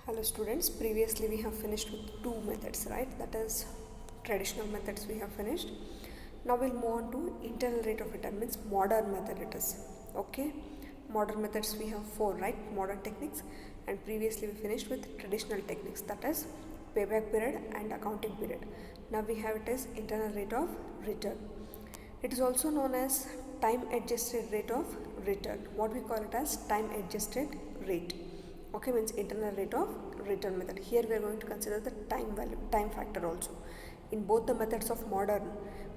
Hello students, previously we have finished with two methods, right? That is traditional methods we have finished. Now we'll move on to internal rate of return, means modern method it is. Okay, modern methods we have four, right? Modern techniques, and previously we finished with traditional techniques, that is payback period and accounting period. Now we have it as internal rate of return. It is also known as time adjusted rate of return. What we call it as time adjusted rate. Okay, means internal rate of return method. Here we are going to consider the time value, time factor also. In both the methods of modern,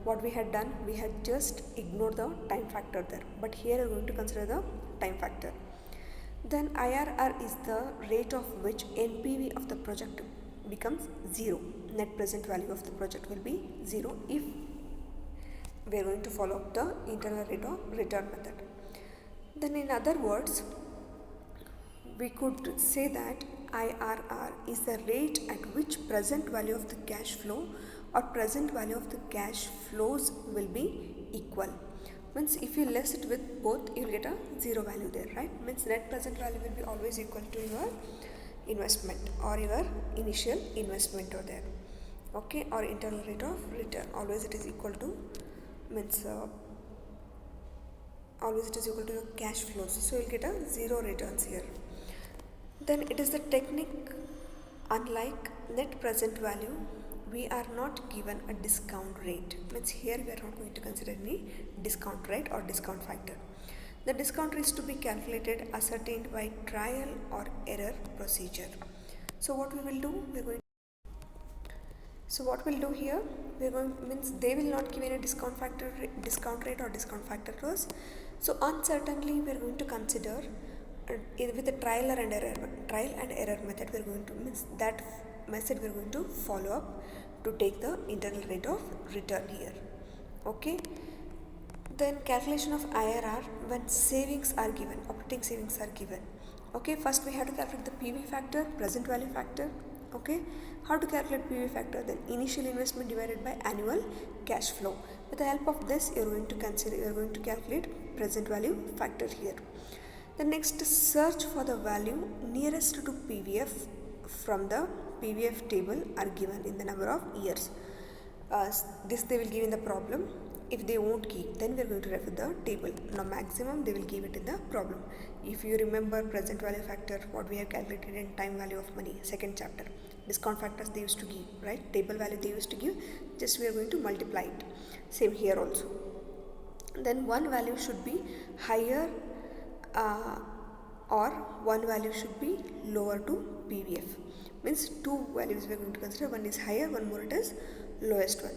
what we had done, we had just ignored the time factor there. But here we are going to consider the time factor. Then IRR is the rate of which NPV of the project becomes 0. Net present value of the project will be 0 if we are going to follow up the internal rate of return method. Then in other words, we could say that IRR is the rate at which present value of the cash flow or present value of the cash flows will be equal. Means if you less it with both, you will get a zero value there, right? Means net present value will be always equal to your investment or your initial investment over there. Okay, or internal rate of return, always it is equal to, means always it is equal to your cash flows. So you'll get a zero returns here. Then it is the technique, unlike net present value, we are not given a discount rate. Means here we are not going to consider any discount rate or discount factor. The discount rate is to be calculated, ascertained by trial or error procedure. So what we will do, what we'll do here, we're going, means they will not give any discount rate or discount factor to us. So uncertainly we are going to consider with the trial and error method. We are going to, means that method we are going to follow up to take the internal rate of return here. Okay. Then calculation of IRR when savings are given, operating savings are given. Okay, first we have to calculate the PV factor, present value factor. Okay, how to calculate PV factor? Then initial investment divided by annual cash flow. With the help of this, you are going to calculate present value factor here. The next, search for the value nearest to PVF from the PVF table are given in the number of years. This they will give in the problem. If they won't give, then we are going to refer the table. Now maximum they will give it in the problem. If you remember present value factor, what we have calculated in time value of money, second chapter. Discount factors they used to give, right? Table value they used to give, just we are going to multiply it. Same here also. Then one value should be higher or one value should be lower to PVF. Means two values we are going to consider. One is higher, one more it is lowest one.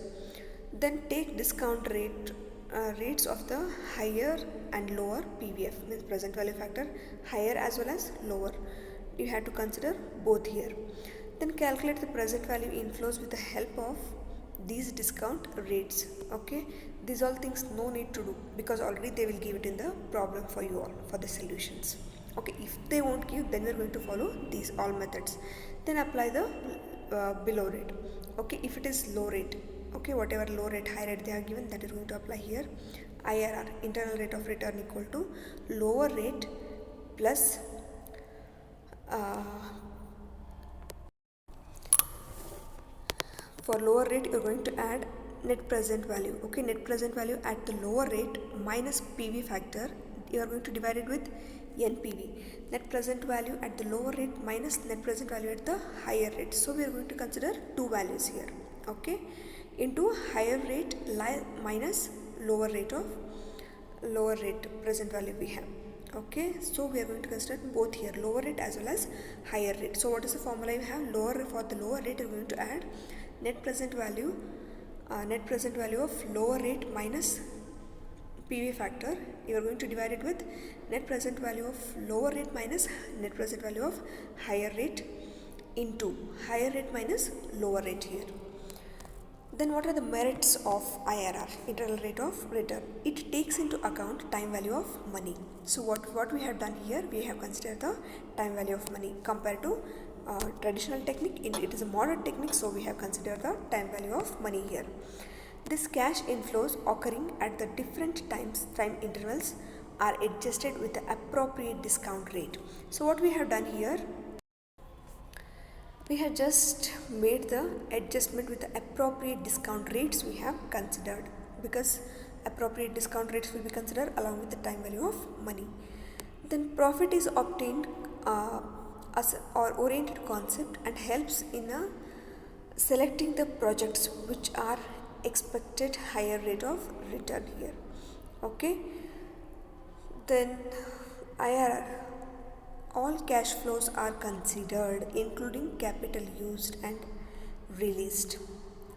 Then take discount rates of the higher and lower PVF, means present value factor, higher as well as lower. You have to consider both here. Then calculate the present value inflows with the help of these discount rates. Okay, these all things no need to do because already they will give it in the problem for you all for the solutions. Okay, if they won't give, then we are going to follow these all methods. Then apply the below rate. Okay, if it is low rate, okay, whatever low rate, high rate they are given, that is going to apply here. IRR, internal rate of return, equal to lower rate plus for lower rate you are going to add net present value. Okay, net present value at the lower rate minus PV factor, you are going to divide it with NPV. Net present value at the lower rate minus net present value at the higher rate. So we are going to consider two values here. Okay, into higher rate minus lower rate present value we have. Okay, so we are going to consider both here, lower rate as well as higher rate. So what is the formula you have? For the lower rate you are going to add net present value of lower rate minus PV factor. You are going to divide it with net present value of lower rate minus net present value of higher rate into higher rate minus lower rate here. Then what are the merits of IRR, internal rate of return? It takes into account time value of money. So what we have done here, we have considered the time value of money compared to traditional technique. It is a modern technique, so we have considered the time value of money here. This cash inflows occurring at the different time intervals are adjusted with the appropriate discount rate. So what we have done here, We have just made the adjustment with the appropriate discount rates we have considered, because appropriate discount rates will be considered along with the time value of money. Then profit is obtained as or oriented concept and helps in selecting the projects which are expected higher rate of return here. Okay, then IRR, all cash flows are considered including capital used and released.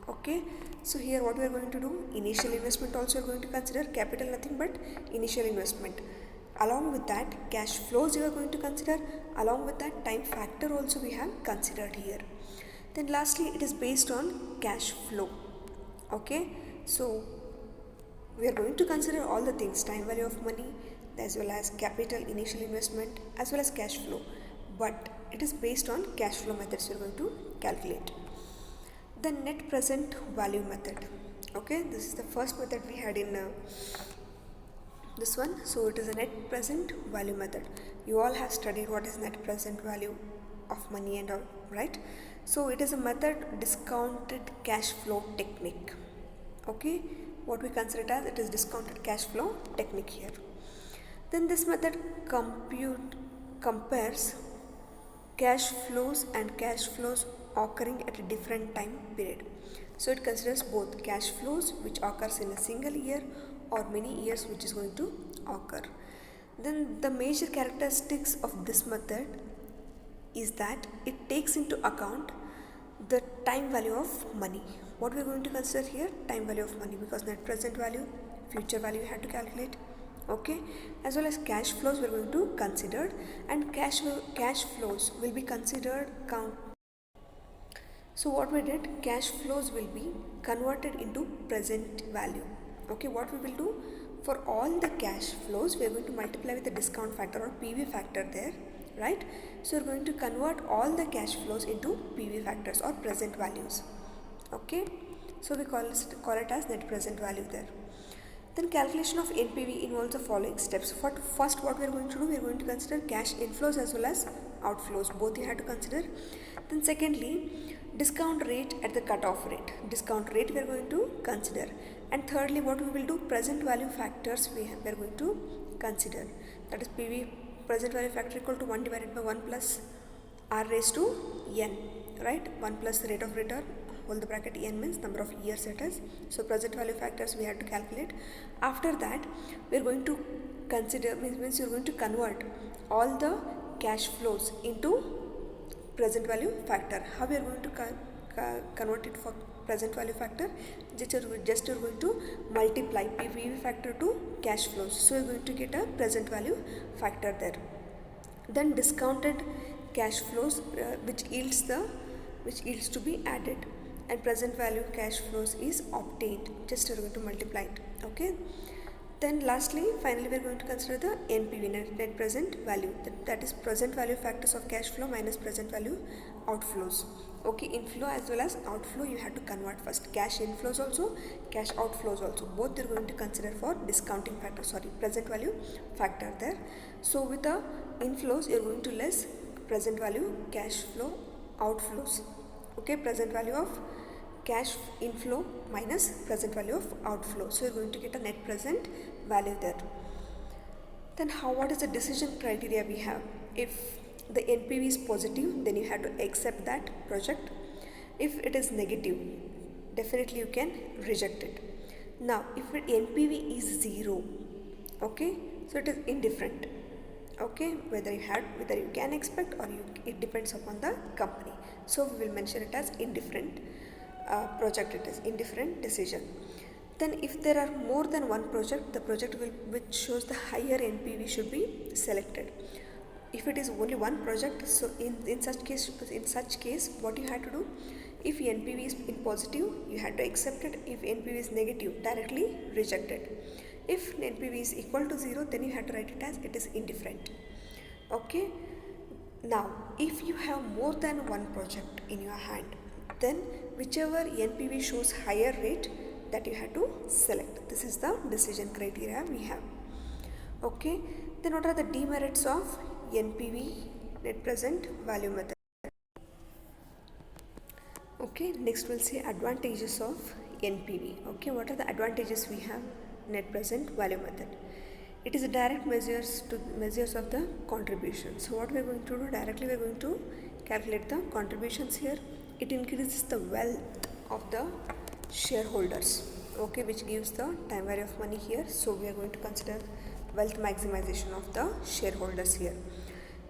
Okay, so here what we are going to do, initial investment also we are going to consider, capital nothing but initial investment. Along with that, cash flows you are going to consider, along with that time factor also we have considered here. Then lastly, it is based on cash flow. Okay, so we are going to consider all the things, time value of money as well as capital, initial investment as well as cash flow, but it is based on cash flow methods we are going to calculate. The net present value method. Okay, this is the first method we had in this one. So it is a net present value method. You all have studied what is net present value of money and all, right? So it is a method discounted cash flow technique. Okay, what we consider it as, it is discounted cash flow technique here. Then this method compares cash flows and cash flows occurring at a different time period. So it considers both cash flows which occurs in a single year or many years which is going to occur. Then the major characteristics of this method is that it takes into account the time value of money. What we are going to consider here, time value of money, because net present value, future value you have to calculate. Okay, as well as cash flows we are going to consider, and cash flows will be considered count. So what we did, cash flows will be converted into present value. Okay, what we will do, for all the cash flows we are going to multiply with the discount factor or PV factor there, right? So we are going to convert all the cash flows into PV factors or present values. Okay, so we call it as net present value there. Then calculation of NPV involves the following steps. First, what we are going to do, we are going to consider cash inflows as well as outflows, both you have to consider. Then secondly, discount rate at the cutoff rate, discount rate we are going to consider. And thirdly, what we will do, present value factors we are going to consider, that is PV present value factor equal to 1 divided by 1 plus r raised to n, right? 1 plus the rate of return whole the bracket n means number of years it is. So present value factors we have to calculate. After that we are going to consider, means you are going to convert all the cash flows into present value factor. How we are going to convert it for present value factor? Just you are going to multiply PV factor to cash flows. So you are going to get a present value factor there. Then discounted cash flows which yields to be added, and present value cash flows is obtained. Just you are going to multiply it. Okay. Then lastly, finally we are going to consider the NPV, net present value, that is present value factors of cash flow minus present value outflows. Okay, inflow as well as outflow you have to convert first, cash inflows also, cash outflows also, both you are going to consider for discounting factor, present value factor there. So with the inflows you are going to less present value cash flow outflows. Okay, present value of cash inflow minus present value of outflow. So you're going to get a net present value there. Then what is the decision criteria we have? If the NPV is positive, then you have to accept that project. If it is negative, definitely you can reject it. Now if NPV is 0, okay, so it is indifferent. Okay, whether you can expect or it depends upon the company. So we will mention it as indifferent project, it is indifferent decision. Then if there are more than one project, the project which shows the higher NPV should be selected. If it is only one project, so in such case what you have to do, if NPV is in positive, you have to accept it. If NPV is negative, directly reject it. If NPV is equal to 0, then you have to write it as it is indifferent. Okay. Now if you have more than one project in your hand, then whichever NPV shows higher rate, that you have to select. This is the decision criteria we have. Okay. Then what are the demerits of NPV, net present value method? Okay, next we'll see advantages of NPV. Okay, what are the advantages we have? Net present value method. It is a direct measures of the contribution. So what we are going to do directly, we are going to calculate the contributions here. It increases the wealth of the shareholders. Okay, which gives the time value of money here. So we are going to consider wealth maximization of the shareholders here.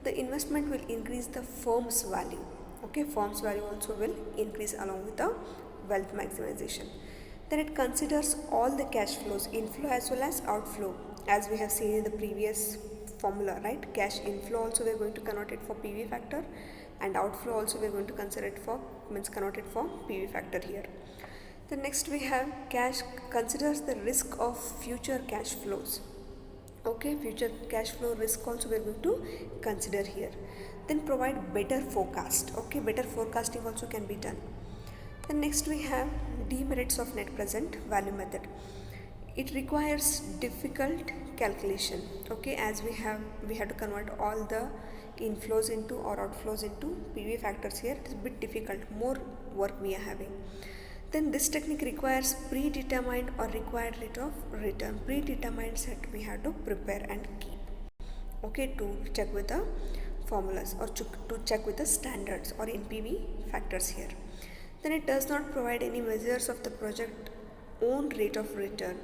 The investment will increase the firm's value. Okay, firm's value also will increase along with the wealth maximization. Then it considers all the cash flows, inflow as well as outflow, as we have seen in the previous formula, right? Cash inflow also we are going to convert it for PV factor, and outflow also we are going to consider it for, convert it for PV factor here. The next we have cash considers the risk of future cash flows. Okay, future cash flow risk also we are going to consider here. Then provide better forecast. Okay, better forecasting also can be done. Then next we have demerits of net present value method. It requires difficult calculation. Okay, as we have to convert all the inflows into or outflows into PV factors here. It is a bit difficult, more work we are having. Then this technique requires predetermined or required rate of return. Predetermined set we have to prepare and keep. Okay, to check with the formulas or to check with the standards or NPV factors here. Then it does not provide any measures of the project own rate of return.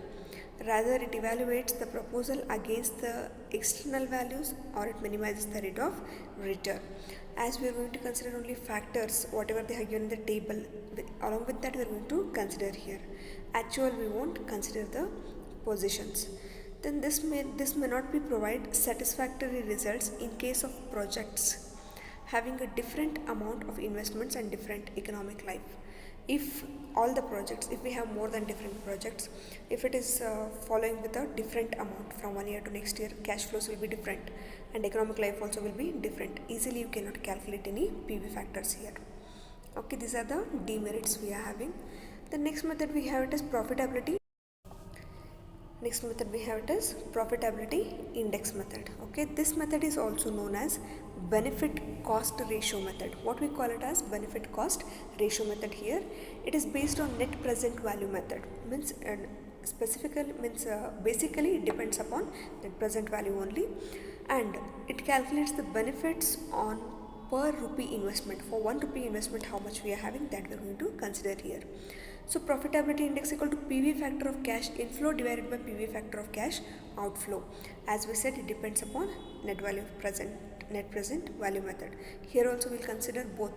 Rather, it evaluates the proposal against the external values or it minimizes the rate of return. As we are going to consider only factors, whatever they have given in the table, along with that we are going to consider here. Actual we won't consider the positions. Then this may not be provide satisfactory results in case of projects having a different amount of investments and different economic life. If all the projects, if we have more than different projects, if it is following with a different amount from one year to next year, cash flows will be different and economic life also will be different. Easily you cannot calculate any PV factors here. Okay, these are the demerits we are having. The next method we have it is profitability. Next method we have it is profitability index method. Okay, this method is also known as benefit cost ratio method. What we call it as benefit cost ratio method here. It is based on net present value method. Means basically it depends upon net present value only, and it calculates the benefits on per rupee investment. For 1 rupee investment, how much we are having, that we are going to consider here. So profitability index equal to PV factor of cash inflow divided by PV factor of cash outflow. As we said, it depends upon net present value method. Here also we'll consider both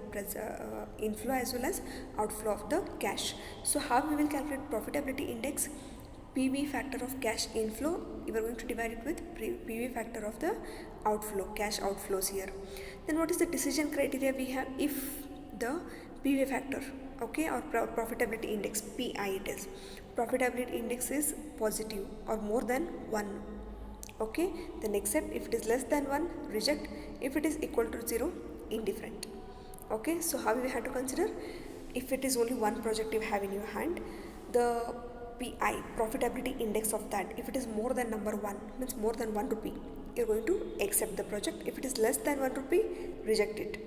inflow as well as outflow of the cash. So how we will calculate profitability index? PV factor of cash inflow, we are going to divide it with PV factor of the outflow, cash outflows here. Then what is the decision criteria we have if the PV factor, okay, or profitability index, PI it is. Profitability index is positive or more than 1. Okay, then accept. If it is less than 1, reject. If it is equal to 0, indifferent. Okay, so how we have to consider? If it is only one project you have in your hand, the PI, profitability index of that, if it is more than number 1, means more than 1 rupee, you are going to accept the project. If it is less than 1 rupee, reject it.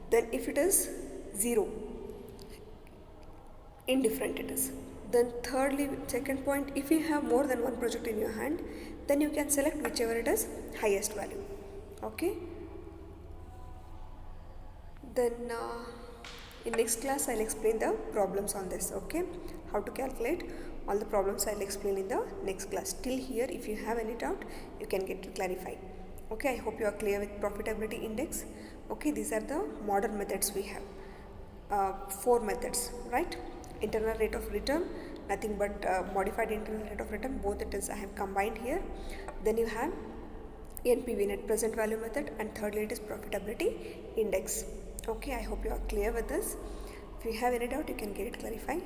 Then if it is 0, indifferent it is. Then thirdly, second point, if you have more than one project in your hand, then you can select whichever it is highest value. Okay, then in next class I'll explain the problems on this. Okay, how to calculate all the problems I'll explain in the next class. Till here, if you have any doubt, you can get it clarified. Okay, I hope you are clear with profitability index. Okay, these are the modern methods we have. 4 methods, right? Internal rate of return, nothing but modified internal rate of return, both it is I have combined here. Then you have NPV, net present value method, and thirdly it is profitability index. Okay, I hope you are clear with this. If you have any doubt, you can get it clarified.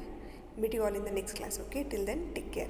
Meet you all in the next class. Okay, till then, take care.